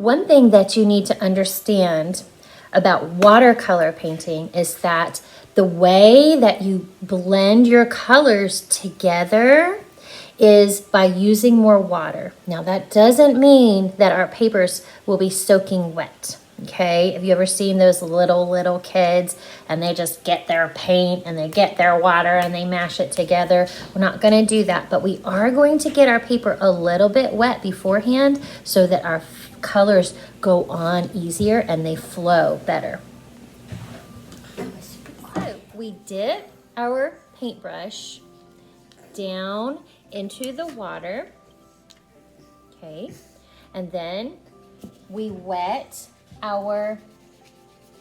One thing that you need to understand about watercolor painting is that the way that you blend your colors together is by using more water. Now that doesn't mean that our papers will be soaking wet. Okay, have you ever seen those little kids and they just get their paint and they get their water and they mash it together? We're not going to do that, but we are going to get our paper a little bit wet beforehand so that our colors go on easier and they flow better. So we dip our paintbrush down into the water, okay, and then we wet our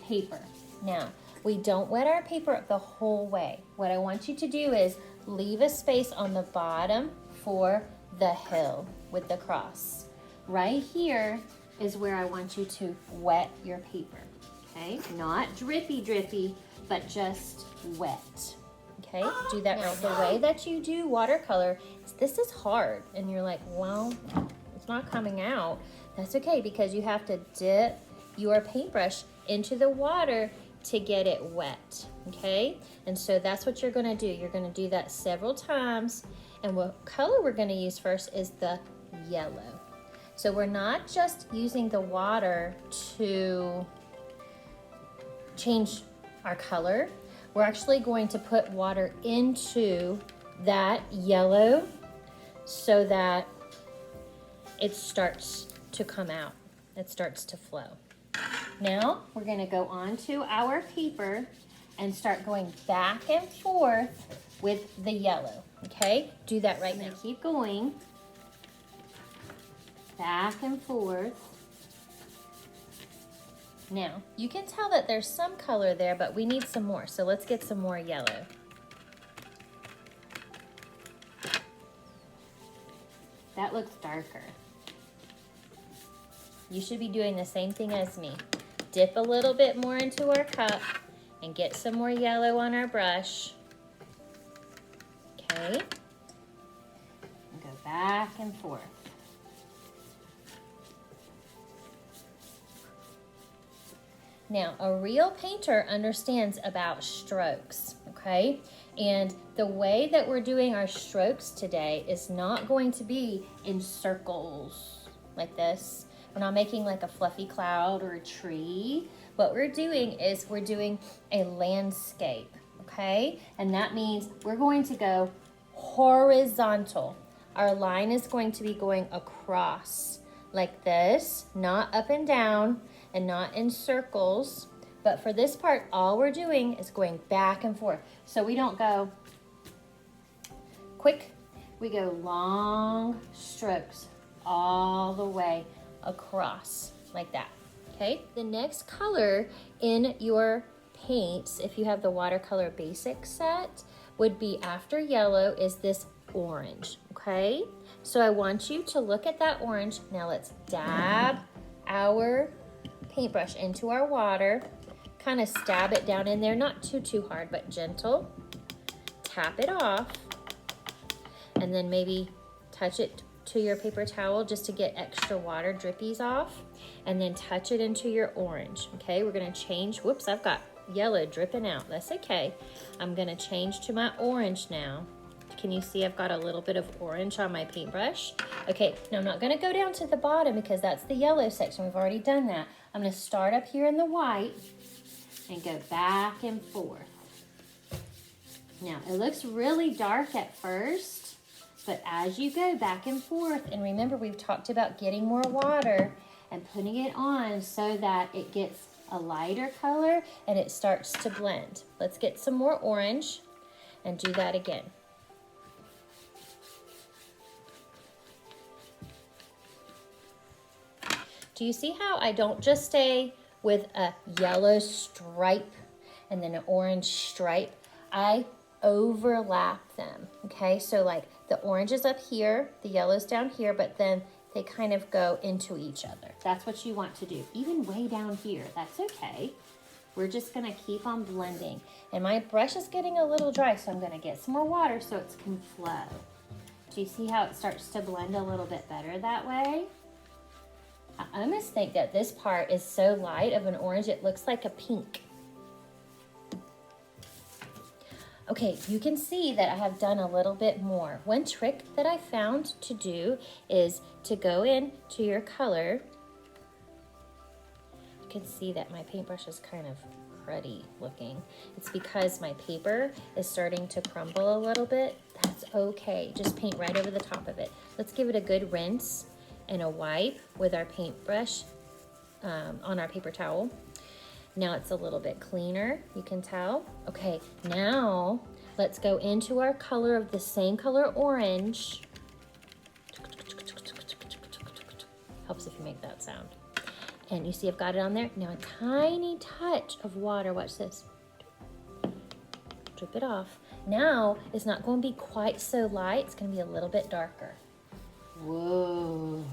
paper. Now, we don't wet our paper the whole way. What I want you to do is leave a space on the bottom for the hill with the cross. Right here is where I want you to wet your paper, okay? Not drippy, but just wet, okay? Do that right. The way that you do watercolor, this is hard, and you're like, well, it's not coming out. That's okay, because you have to dip your paintbrush into the water to get it wet, okay? And so that's what you're gonna do. You're gonna do that several times, and what color we're gonna use first is the yellow. So we're not just using the water to change our color. We're actually going to put water into that yellow so that it starts to come out. It starts to flow. Now we're going to go on to our paper and start going back and forth with the yellow. Okay, do that right now. Keep going back and forth. Now you can tell that there's some color there, but we need some more. So let's get some more yellow. That looks darker. You should be doing the same thing as me. Dip a little bit more into our cup and get some more yellow on our brush. Okay. And go back and forth. Now, a real painter understands about strokes, okay? And the way that we're doing our strokes today is not going to be in circles like this. We're not making like a fluffy cloud or a tree. What we're doing is we're doing a landscape, okay? And that means we're going to go horizontal. Our line is going to be going across like this, not up and down and not in circles. But for this part, all we're doing is going back and forth. So we don't go quick, we go long strokes all the way across like that, okay? The next color in your paints, if you have the watercolor basic set, would be after yellow is this orange, okay? So I want you to look at that orange. Now let's dab our paintbrush into our water, kind of stab it down in there, not too hard, but gentle. Tap it off, and then maybe touch it to your paper towel just to get extra water drippies off, and then touch it into your orange. Okay, we're gonna change. Whoops, I've got yellow dripping out. That's okay. I'm gonna change to my orange now. Can you see I've got a little bit of orange on my paintbrush? Okay, now I'm not gonna go down to the bottom because that's the yellow section. We've already done that. I'm gonna start up here in the white and go back and forth. Now, it looks really dark at first, but as you go back and forth, and remember we've talked about getting more water and putting it on so that it gets a lighter color and it starts to blend. Let's get some more orange and do that again. Do you see how I don't just stay with a yellow stripe and then an orange stripe? I overlap them, okay? So like the orange is up here, the yellow's down here, but then they kind of go into each other. That's what you want to do. Even way down here, that's okay. We're just gonna keep on blending. And my brush is getting a little dry, so I'm gonna get some more water so it can flow. Do you see how it starts to blend a little bit better that way? I almost think that this part is so light of an orange, it looks like a pink. Okay, you can see that I have done a little bit more. One trick that I found to do is to go into your color. You can see that my paintbrush is kind of cruddy looking. It's because my paper is starting to crumble a little bit. That's okay, just paint right over the top of it. Let's give it a good rinse and a wipe with our paintbrush on our paper towel. Now it's a little bit cleaner, you can tell. Okay, now let's go into our color of the same color orange. Helps if you make that sound. And you see I've got it on there. Now a tiny touch of water, watch this. Drip it off. Now it's not going to be quite so light, it's going to be a little bit darker. Whoa.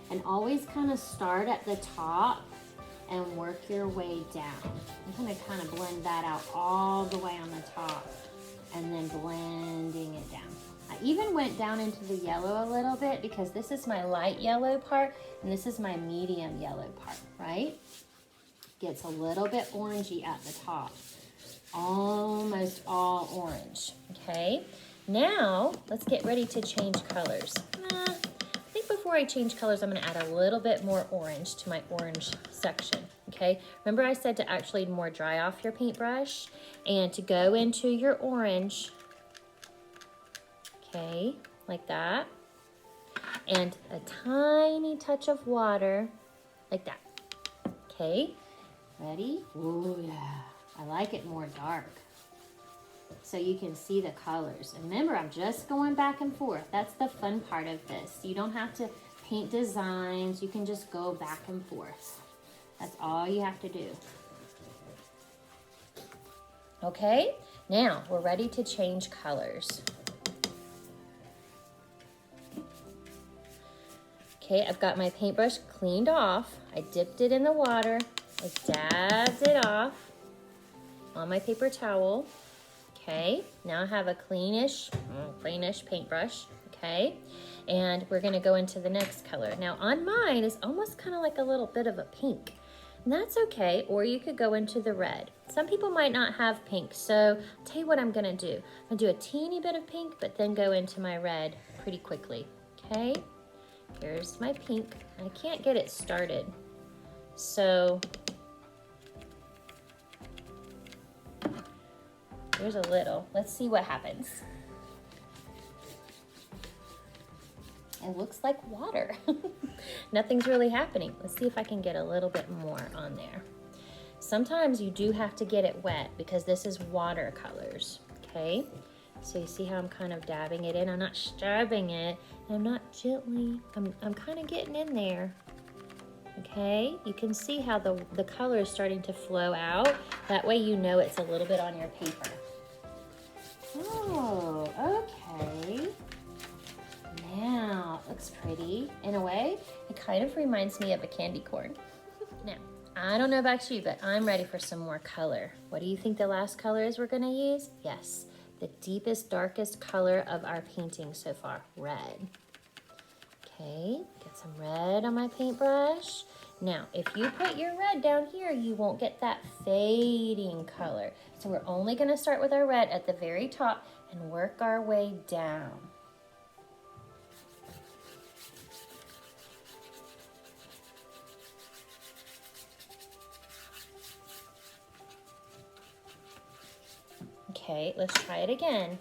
And always kind of start at the top and work your way down. I'm gonna kind of blend that out all the way on the top and then blending it down. I even went down into the yellow a little bit because this is my light yellow part and this is my medium yellow part, right? Gets a little bit orangey at the top. Almost all orange, okay? Now, let's get ready to change colors. I think before I change colors, I'm gonna add a little bit more orange to my orange section, okay? Remember I said to actually more dry off your paintbrush and to go into your orange, okay, like that. And a tiny touch of water, like that, okay? Ready? Oh yeah, I like it more dark, so you can see the colors. And remember, I'm just going back and forth. That's the fun part of this. You don't have to paint designs. You can just go back and forth. That's all you have to do. Okay, now we're ready to change colors. Okay, I've got my paintbrush cleaned off. I dipped it in the water. I dabbed it off on my paper towel. Okay, now I have a cleanish paintbrush, okay? And we're gonna go into the next color. Now on mine is almost kind of like a little bit of a pink. And that's okay, or you could go into the red. Some people might not have pink, so I'll tell you what I'm gonna do. I'm gonna do a teeny bit of pink, but then go into my red pretty quickly, okay? Here's my pink. I can't get it started, so here's a little. Let's see what happens. It looks like water. Nothing's really happening. Let's see if I can get a little bit more on there. Sometimes you do have to get it wet because this is watercolors, okay? So you see how I'm kind of dabbing it in? I'm not stabbing it, and I'm not gently. I'm kind of getting in there. Okay, you can see how the color is starting to flow out. That way you know it's a little bit on your paper. Oh, okay. Now, it looks pretty. In a way, it kind of reminds me of a candy corn. Now, I don't know about you, but I'm ready for some more color. What do you think the last color is we're gonna use? Yes, the deepest, darkest color of our painting so far, red. Okay, get some red on my paintbrush. Now, if you put your red down here, you won't get that fading color. So we're only gonna start with our red at the very top and work our way down. Okay, let's try it again.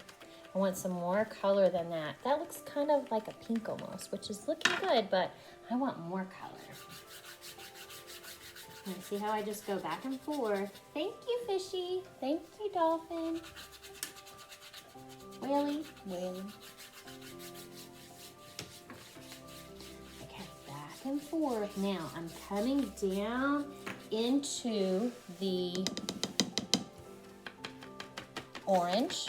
I want some more color than that. That looks kind of like a pink almost, which is looking good, but I want more color. And see how I just go back and forth. Thank you, fishy. Thank you, dolphin. Whaley, whaley. Okay, back and forth. Now I'm coming down into the orange,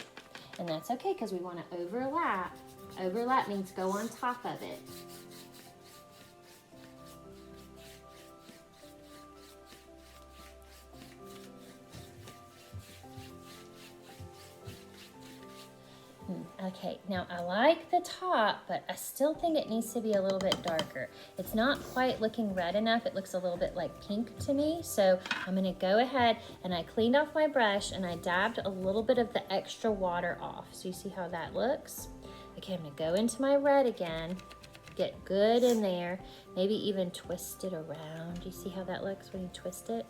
and that's okay because we want to overlap. Overlap means go on top of it. Okay, now I like the top, but I still think it needs to be a little bit darker. It's not quite looking red enough. It looks a little bit like pink to me. So I'm gonna go ahead and I cleaned off my brush and I dabbed a little bit of the extra water off. So you see how that looks? Okay, I'm gonna go into my red again, get good in there, maybe even twist it around. Do you see how that looks when you twist it?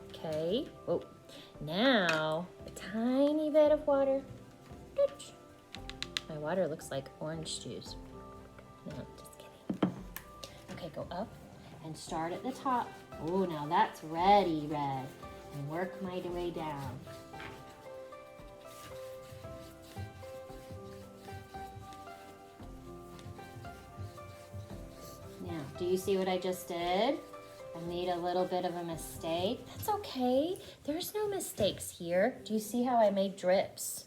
Okay, whoa. Now, a tiny bit of water. My water looks like orange juice. No, just kidding. Okay, go up and start at the top. Oh, now that's ready red. And work my way down. Now, do you see what I just did? I made a little bit of a mistake. That's okay. There's no mistakes here. Do you see how I made drips?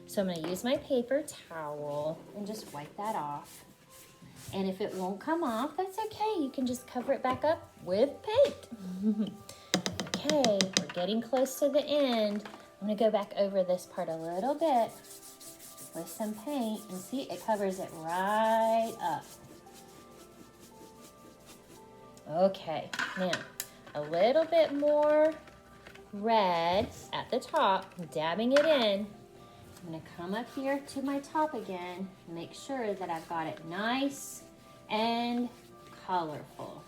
So I'm gonna use my paper towel and just wipe that off. And if it won't come off, that's okay. You can just cover it back up with paint. Okay, we're getting close to the end. I'm gonna go back over this part a little bit with some paint and see, it covers it right up. Okay, now a little bit more red at the top, dabbing it in. I'm gonna come up here to my top again, make sure that I've got it nice and colorful.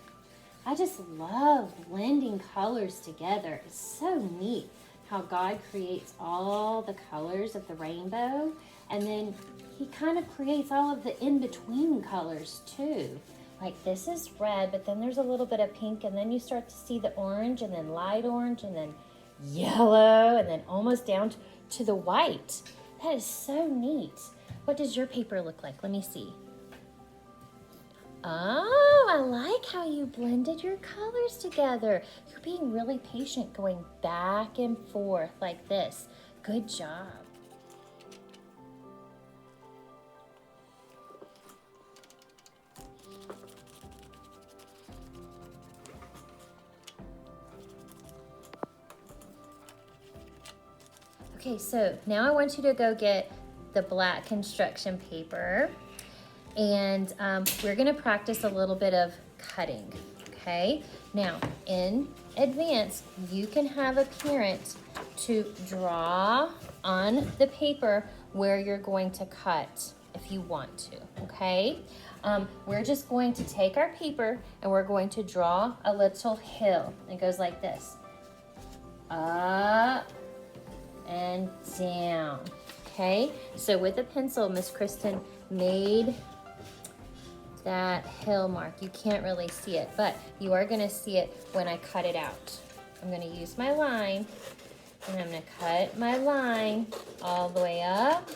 I just love blending colors together. It's so neat how God creates all the colors of the rainbow, and then he kind of creates all of the in-between colors too. Like this is red, but then there's a little bit of pink, and then you start to see the orange, and then light orange, and then yellow, and then almost down to the white. That is so neat. What does your paper look like? Let me see. Oh, I like how you blended your colors together. You're being really patient, going back and forth like this. Good job. Okay, so now I want you to go get the black construction paper, and we're gonna practice a little bit of cutting, okay? Now, in advance, you can have a parent to draw on the paper where you're going to cut if you want to, okay? We're just going to take our paper and we're going to draw a little hill. It goes like this. Up and down, okay? So with a pencil, Miss Kristen made that hill mark. You can't really see it, but you are gonna see it when I cut it out. I'm gonna use my line, and I'm gonna cut my line all the way up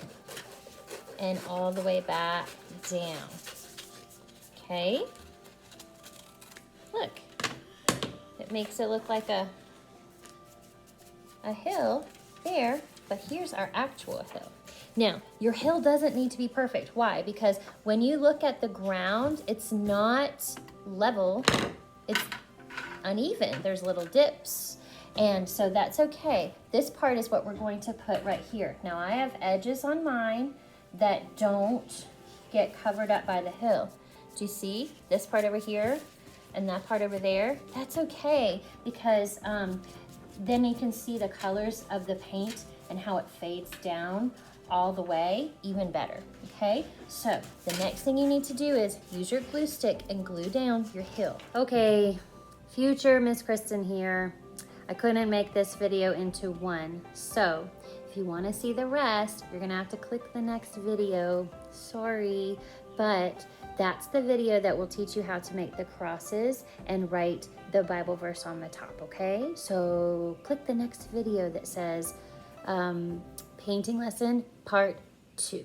and all the way back down, okay? Look, it makes it look like a hill there, but here's our actual hill. Now, your hill doesn't need to be perfect. Why? Because when you look at the ground, it's not level, it's uneven. There's little dips, and so that's okay. This part is what we're going to put right here. Now, I have edges on mine that don't get covered up by the hill. Do you see this part over here and that part over there? That's okay, because then you can see the colors of the paint and how it fades down all the way even better, okay? So the next thing you need to do is use your glue stick and glue down your hill. Okay, future Miss Kristen here. I couldn't make this video into one, so if you want to see the rest, you're gonna have to click the next video. Sorry, but that's the video that will teach you how to make the crosses and write the Bible verse on the top, okay? So click the next video that says painting lesson part 2.